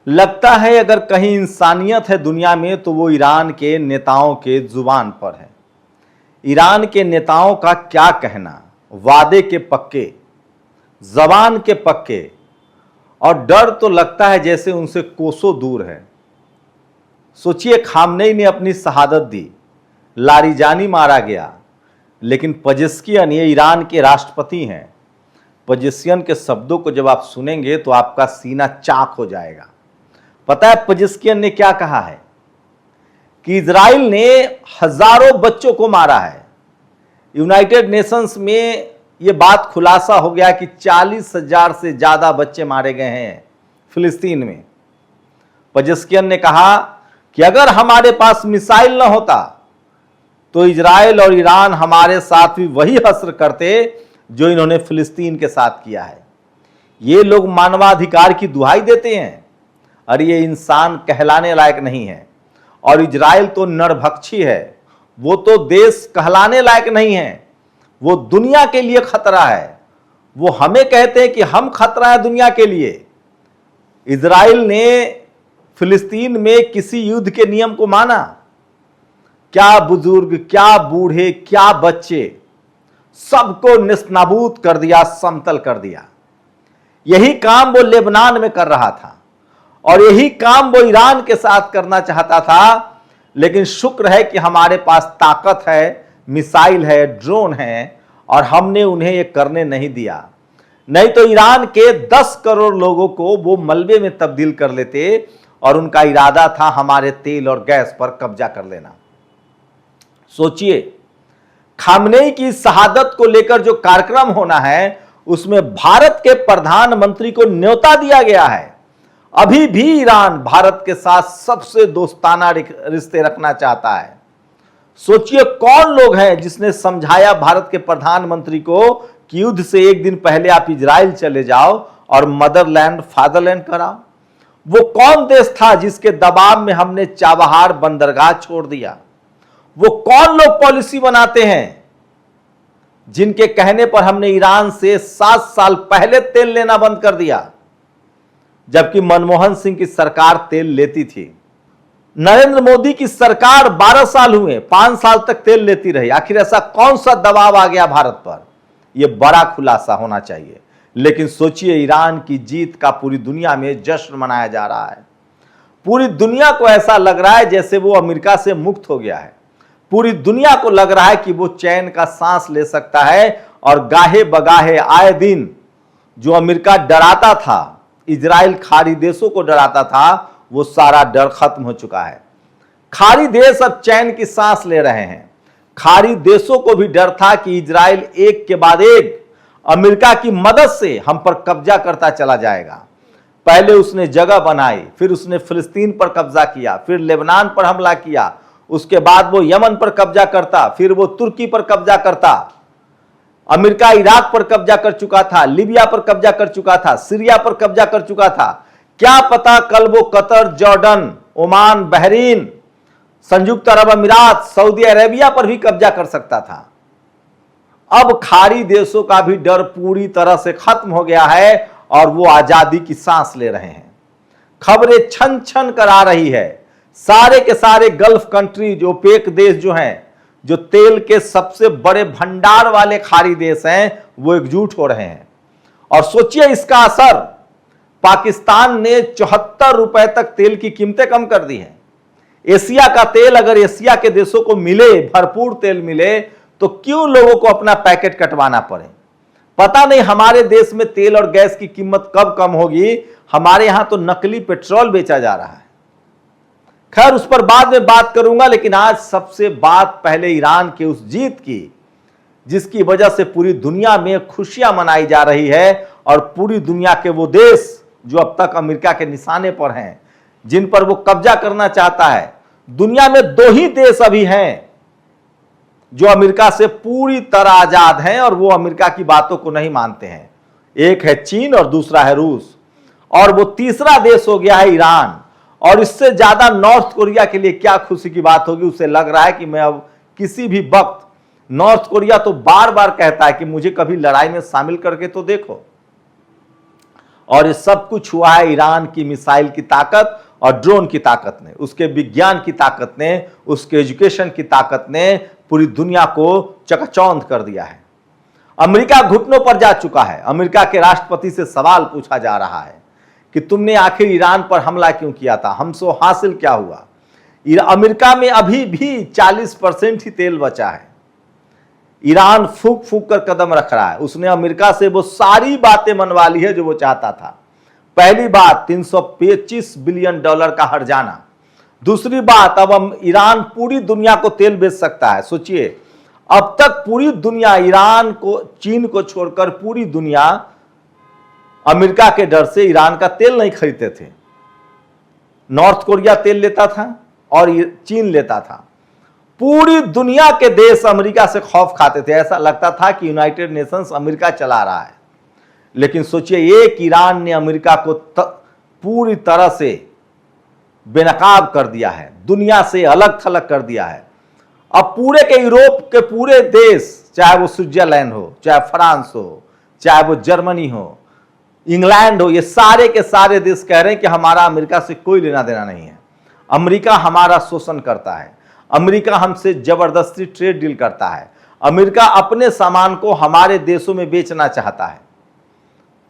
लगता है अगर कहीं इंसानियत है दुनिया में तो वो ईरान के नेताओं के जुबान पर है। ईरान के नेताओं का क्या कहना, वादे के पक्के, जबान के पक्के, और डर तो लगता है जैसे उनसे कोसों दूर है। सोचिए, खामनेई ने अपनी शहादत दी, लारिजानी मारा गया, लेकिन पजेश्कियन, ये ईरान के राष्ट्रपति हैं, पजेश्कियन के शब्दों को जब आप सुनेंगे तो आपका सीना चाक हो जाएगा। पता है पजेश्कियन ने क्या कहा है? कि इजराइल ने हजारों बच्चों को मारा है। यूनाइटेड नेशंस में यह बात खुलासा हो गया कि 40,000 से ज्यादा बच्चे मारे गए हैं फिलिस्तीन में। पजेश्कियन ने कहा कि अगर हमारे पास मिसाइल न होता तो इजराइल और ईरान हमारे साथ भी वही हश्र करते जो इन्होंने फिलिस्तीन के साथ किया है। ये लोग मानवाधिकार की दुहाई देते हैं और ये इंसान कहलाने लायक नहीं है। और इजराइल तो नरभक्षी है, वो तो देश कहलाने लायक नहीं है, वो दुनिया के लिए खतरा है। वो हमें कहते हैं कि हम खतरा है दुनिया के लिए। इजराइल ने फिलिस्तीन में किसी युद्ध के नियम को माना? क्या बुजुर्ग, क्या बूढ़े, क्या बच्चे, सबको निस्नाबूद कर दिया, समतल कर दिया। यही काम वो लेबनान में कर रहा था और यही काम वो ईरान के साथ करना चाहता था। लेकिन शुक्र है कि हमारे पास ताकत है, मिसाइल है, ड्रोन है, और हमने उन्हें ये करने नहीं दिया। नहीं तो ईरान के 10 करोड़ लोगों को वो मलबे में तब्दील कर लेते और उनका इरादा था हमारे तेल और गैस पर कब्जा कर लेना। सोचिए, खामनेई की शहादत को लेकर जो कार्यक्रम होना है उसमें भारत के प्रधानमंत्री को न्योता दिया गया है। अभी भी ईरान भारत के साथ सबसे दोस्ताना रिश्ते रखना चाहता है। सोचिए, कौन लोग हैं जिसने समझाया भारत के प्रधानमंत्री को कि युद्ध से एक दिन पहले आप इजराइल चले जाओ और मदरलैंड फादरलैंड कराओ? वो कौन देश था जिसके दबाव में हमने चाबहार बंदरगाह छोड़ दिया? वो कौन लोग पॉलिसी बनाते हैं जिनके कहने पर हमने ईरान से 7 साल पहले तेल लेना बंद कर दिया, जबकि मनमोहन सिंह की सरकार तेल लेती थी? नरेंद्र मोदी की सरकार 12 साल हुए, 5 साल तक तेल लेती रही। आखिर ऐसा कौन सा दबाव आ गया भारत पर? यह बड़ा खुलासा होना चाहिए। लेकिन सोचिए, ईरान की जीत का पूरी दुनिया में जश्न मनाया जा रहा है। पूरी दुनिया को ऐसा लग रहा है जैसे वो अमेरिका से मुक्त हो गया है। पूरी दुनिया को लग रहा है कि वो चैन का सांस ले सकता है और गाहे बगाहे आए दिन जो अमेरिका डराता था, इजराइल खाड़ी देशों को डराता था, वो सारा डर खत्म हो चुका है। खाड़ी देश अब चैन की सांस ले रहे हैं। खाड़ी देशों को भी डर था कि इजराइल एक के बाद एक अमेरिका की मदद से हम पर कब्जा करता चला जाएगा। पहले उसने जगह बनाई, फिर उसने फिलिस्तीन पर कब्जा किया, फिर लेबनान पर हमला किया, उसके बाद वो यमन पर कब्जा करता, फिर वो तुर्की पर कब्जा करता। अमेरिका इराक पर कब्जा कर चुका था, लीबिया पर कब्जा कर चुका था, सीरिया पर कब्जा कर चुका था। क्या पता कल वो कतर, जॉर्डन, ओमान, बहरीन, संयुक्त अरब अमीरात, सऊदी अरेबिया पर भी कब्जा कर सकता था। अब खाड़ी देशों का भी डर पूरी तरह से खत्म हो गया है और वो आजादी की सांस ले रहे हैं। खबरें छन छन कर आ रही है। सारे के सारे गल्फ कंट्री, जो ओपेक देश जो हैं, जो तेल के सबसे बड़े भंडार वाले खाड़ी देश हैं, वो एकजुट हो रहे हैं। और सोचिए इसका असर, पाकिस्तान ने 74 रुपए तक तेल की कीमतें कम कर दी हैं। एशिया का तेल अगर एशिया के देशों को मिले, भरपूर तेल मिले, तो क्यों लोगों को अपना पैकेट कटवाना पड़े? पता नहीं हमारे देश में तेल और गैस की कीमत कब कम होगी। हमारे यहां तो नकली पेट्रोल बेचा जा रहा है। खैर, उस पर बाद में बात करूंगा, लेकिन आज सबसे बात पहले ईरान के उस जीत की जिसकी वजह से पूरी दुनिया में खुशियां मनाई जा रही है और पूरी दुनिया के वो देश जो अब तक अमेरिका के निशाने पर हैं, जिन पर वो कब्जा करना चाहता है। दुनिया में 2 ही देश अभी हैं जो अमेरिका से पूरी तरह आजाद हैं और वो अमेरिका की बातों को नहीं मानते हैं। एक है चीन और दूसरा है रूस, और वो तीसरा देश हो गया है ईरान। और इससे ज्यादा नॉर्थ कोरिया के लिए क्या खुशी की बात होगी। उसे लग रहा है कि मैं अब किसी भी वक्त, नॉर्थ कोरिया तो बार बार कहता है कि मुझे कभी लड़ाई में शामिल करके तो देखो। और ये सब कुछ हुआ है ईरान की मिसाइल की ताकत और ड्रोन की ताकत ने, उसके विज्ञान की ताकत ने, उसके एजुकेशन की ताकत ने पूरी दुनिया को चकचौंध कर दिया है। अमेरिका घुटनों पर जा चुका है। अमेरिका के राष्ट्रपति से सवाल पूछा जा रहा है कि तुमने आखिर ईरान पर हमला क्यों किया था, हमसे हासिल क्या हुआ। अमेरिका में अभी भी 40% ही तेल बचा है। ईरान फूक फूक कर कदम रख रहा है। उसने अमेरिका से वो सारी बातें मनवा ली है जो वो चाहता था। पहली बात, $325 बिलियन का हर्जाना। दूसरी बात, अब ईरान पूरी दुनिया को तेल बेच सकता है। सोचिए, अब तक पूरी दुनिया, ईरान को, चीन को छोड़कर पूरी दुनिया अमेरिका के डर से ईरान का तेल नहीं खरीदते थे। नॉर्थ कोरिया तेल लेता था और चीन लेता था। पूरी दुनिया के देश अमेरिका से खौफ खाते थे। ऐसा लगता था कि यूनाइटेड नेशंस अमेरिका चला रहा है। लेकिन सोचिए, एक ईरान ने अमेरिका को पूरी तरह से बेनकाब कर दिया है, दुनिया से अलग थलग कर दिया है। अब पूरे के यूरोप के पूरे देश, चाहे वो स्विट्जरलैंड हो, चाहे फ्रांस हो, चाहे वो जर्मनी हो, इंग्लैंड हो, ये सारे के सारे देश कह रहे हैं कि हमारा अमेरिका से कोई लेना देना नहीं है। अमेरिका हमारा शोषण करता है, अमेरिका हमसे जबरदस्ती ट्रेड डील करता है, अमेरिका अपने सामान को हमारे देशों में बेचना चाहता है।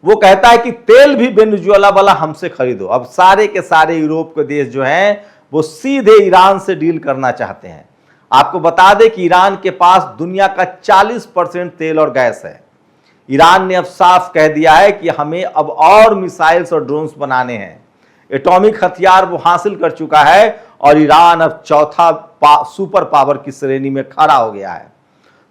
वो कहता है कि तेल भी वेनेजुएला वाला हमसे खरीदो। अब सारे के सारे यूरोप के देश जो हैं वो सीधे ईरान से डील करना चाहते हैं। आपको बता दें कि ईरान के पास दुनिया का 40% तेल और गैस है। ईरान ने अब साफ कह दिया है कि हमें अब और मिसाइल्स और ड्रोन्स बनाने हैं। एटॉमिक हथियार वो हासिल कर चुका है और ईरान अब चौथा सुपर पावर की श्रेणी में खड़ा हो गया है।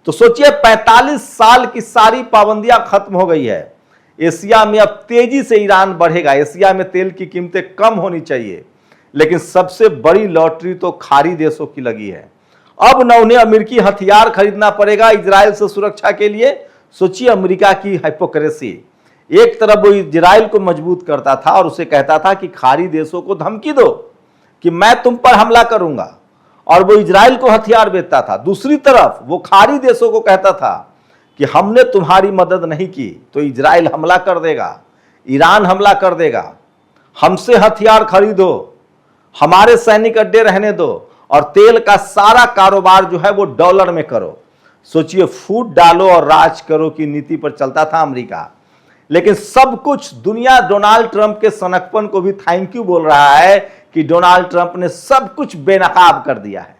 तो सोचिए, 45 साल की सारी पाबंदियां खत्म हो गई है। एशिया में अब तेजी से ईरान बढ़ेगा। एशिया में तेल की कीमतें कम होनी चाहिए, लेकिन सबसे बड़ी लॉटरी तो खाड़ी देशों की लगी है। अब न उन्हें अमेरिकी हथियार खरीदना पड़ेगा इजराइल से सुरक्षा के लिए। सोचिए अमेरिका की हिपोक्रेसी। एक तरफ वो इजराइल को मजबूत करता था और उसे कहता था कि खाड़ी देशों को धमकी दो कि मैं तुम पर हमला करूंगा, और वो इजराइल को हथियार बेचता था। दूसरी तरफ वो खाड़ी देशों को कहता था कि हमने तुम्हारी मदद नहीं की तो इजराइल हमला कर देगा, ईरान हमला कर देगा, हमसे हथियार खरीदो, हमारे सैनिक अड्डे रहने दो, और तेल का सारा कारोबार जो है वो डॉलर में करो। सोचिए, फूट डालो और राज करो की नीति पर चलता था अमेरिका। लेकिन सब कुछ दुनिया डोनाल्ड ट्रंप के सनकपन को भी थैंक यू बोल रहा है कि डोनाल्ड ट्रंप ने सब कुछ बेनकाब कर दिया है।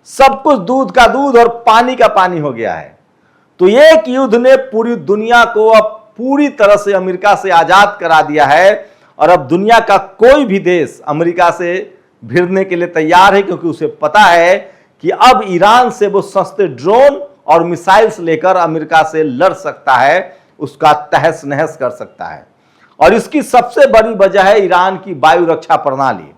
सब कुछ दूध का दूध और पानी का पानी हो गया है। तो एक युद्ध ने पूरी दुनिया को अब पूरी तरह से अमेरिका से आजाद करा दिया है, और अब दुनिया का कोई भी देश अमेरिका से भिड़ने के लिए तैयार है, क्योंकि उसे पता है कि अब ईरान से वो सस्ते ड्रोन और मिसाइल्स लेकर अमेरिका से लड़ सकता है, उसका तहस नहस कर सकता है। और इसकी सबसे बड़ी वजह है ईरान की वायु रक्षा प्रणाली।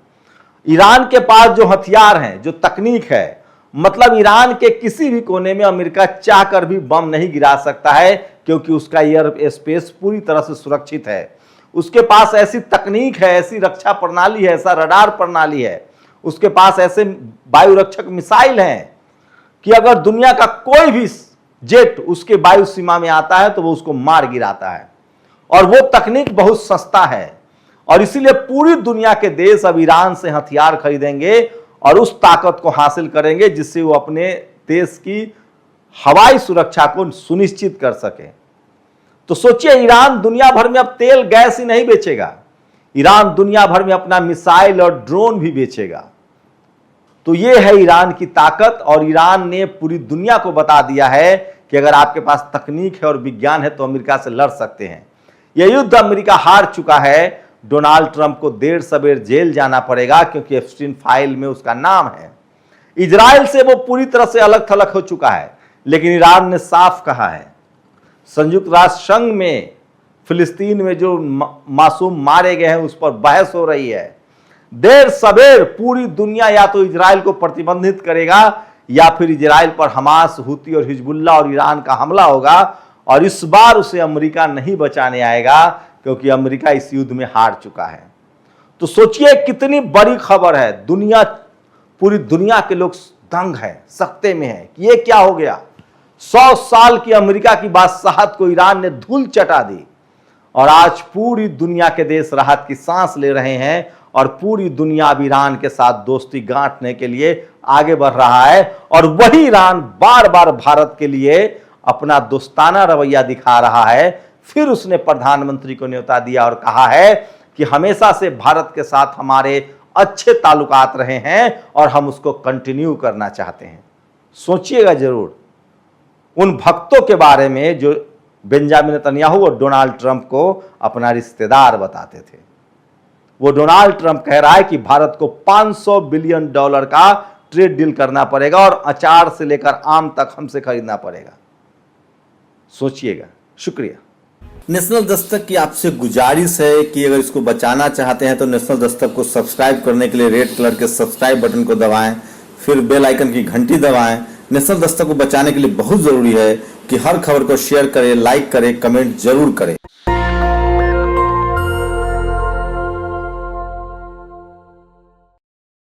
ईरान के पास जो हथियार हैं, जो तकनीक है, मतलब ईरान के किसी भी कोने में अमेरिका चाहकर भी बम नहीं गिरा सकता है, क्योंकि उसका एयर स्पेस पूरी तरह से सुरक्षित है। उसके पास ऐसी तकनीक है, ऐसी रक्षा प्रणाली है, ऐसा रडार प्रणाली है, उसके पास ऐसे वायु रक्षक मिसाइल हैं कि अगर दुनिया का कोई भी जेट उसके वायु सीमा में आता है तो वो उसको मार गिराता है। और वो तकनीक बहुत सस्ता है, और इसीलिए पूरी दुनिया के देश अब ईरान से हथियार खरीदेंगे और उस ताकत को हासिल करेंगे जिससे वो अपने देश की हवाई सुरक्षा को सुनिश्चित कर सके। तो सोचिए, ईरान दुनिया भर में अब तेल गैस ही नहीं बेचेगा, ईरान दुनिया भर में अपना मिसाइल और ड्रोन भी बेचेगा। तो ये है ईरान की ताकत, और ईरान ने पूरी दुनिया को बता दिया है कि अगर आपके पास तकनीक है और विज्ञान है तो अमेरिका से लड़ सकते हैं। यह युद्ध अमेरिका हार चुका है। डोनाल्ड ट्रंप को देर सवेर जेल जाना पड़ेगा, क्योंकि एप्स्टीन फाइल में उसका नाम है। इजराइल से वो पूरी तरह से अलग थलग हो चुका है, लेकिन ईरान ने साफ कहा है। संयुक्त राष्ट्र संघ में फिलिस्तीन में जो मासूम मारे गए हैं उस पर बहस हो रही है। देर सवेर पूरी दुनिया या तो इजराइल को प्रतिबंधित करेगा, या फिर इजराइल पर हमास, हुती और हिजबुल्ला और ईरान का हमला होगा, और इस बार उसे अमेरिका नहीं बचाने आएगा, क्योंकि अमेरिका इस युद्ध में हार चुका है। तो सोचिए कितनी बड़ी खबर है। पूरी दुनिया के लोग दंग है, सख्ते में है कि ये क्या हो गया। 100 साल की अमेरिका की बादशाहत को ईरान ने धूल चटा दी, और आज पूरी दुनिया के देश राहत की सांस ले रहे हैं और पूरी दुनिया अब ईरान के साथ दोस्ती गांठने के लिए आगे बढ़ रहा है। और वही ईरान बार बार भारत के लिए अपना दोस्ताना रवैया दिखा रहा है। फिर उसने प्रधानमंत्री को न्योता दिया और कहा है कि हमेशा से भारत के साथ हमारे अच्छे ताल्लुकात रहे हैं और हम उसको कंटिन्यू करना चाहते हैं। सोचिएगा जरूर उन भक्तों के बारे में जो बेंजामिन नेतन्याहू और डोनाल्ड ट्रंप को अपना रिश्तेदार बताते थे। वो डोनाल्ड ट्रंप कह रहा है कि भारत को $500 बिलियन का ट्रेड डील करना पड़ेगा और अचार से लेकर आम तक हमसे खरीदना पड़ेगा। सोचिएगा। शुक्रिया। नेशनल दस्तक की आपसे गुजारिश है कि अगर इसको बचाना चाहते हैं तो नेशनल दस्तक को सब्सक्राइब करने के लिए रेड कलर के सब्सक्राइब बटन को दबाएं, फिर बेल आइकन की घंटी दबाएं। नेशनल दस्तक को बचाने के लिए बहुत जरूरी है कि हर खबर को शेयर करें, लाइक करें, कमेंट जरूर करें।